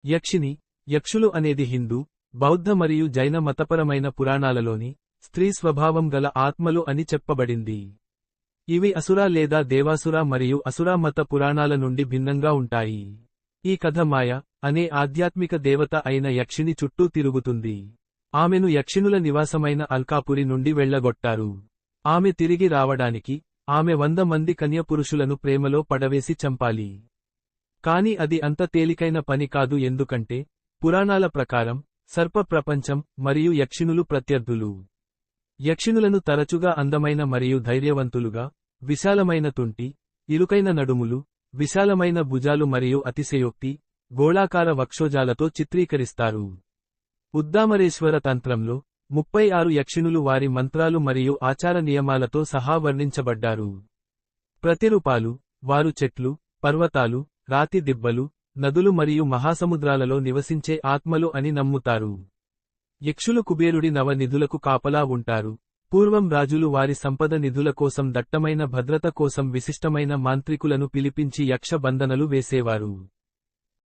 యక్షిని, యక్షులు అనేది హిందూ, బౌద్ధ మరియు జైన మతపరమైన పురాణాలలోని స్త్రీ స్వభావం గల ఆత్మలు అని చెప్పబడింది. ఇవి అసుర లేదా దేవాసుర మరియు అసుర మత పురాణాల నుండి భిన్నంగా ఉంటాయి. ఈ కథ మాయ అనే ఆధ్యాత్మిక దేవత అయిన యక్షిని చుట్టూ తిరుగుతుంది. ఆమెను యక్షినుల నివాసమైన అల్కాపురి నుండి వెళ్లగొట్టారు. ఆమె తిరిగి రావడానికి ఆమె 100 మంది కన్యపురుషులను ప్రేమలో పడవేసి చంపాలి. కాని అది అంత తేలికైన పని కాదు, ఎందుకంటే పురాణాల ప్రకారం సర్ప ప్రపంచం మరియు యక్షినులు ప్రత్యర్థులు. యక్షినులను తరచుగా అందమైన మరియు ధైర్యవంతులుగా, విశాలమైన తుంటి, ఇరుకైన నడుములు, విశాలమైన భుజాలు మరియు అతిశయోక్తి, గోళాకార వక్షోజాలతో చిత్రీకరిస్తారు. ఉద్దామరేశ్వర తంత్రంలో 36 యక్షినులు వారి మంత్రాలు మరియు ఆచార నియమాలతో సహా వర్ణించబడ్డారు. ప్రతిరూపాలు వారు చెట్లు, పర్వతాలు, రాతి దిబ్బలు, నదులు మరియు మహాసముద్రాలలో నివసించే ఆత్మలు అని నమ్ముతారు. యక్షులు కుబేరుడి నవ నిధులకు కాపలా ఉంటారు. పూర్వం రాజులు వారి సంపద నిధుల కోసం దట్టమైన భద్రత కోసం విశిష్టమైన మాంత్రికులను పిలిపించి యక్ష బంధనలు వేసేవారు.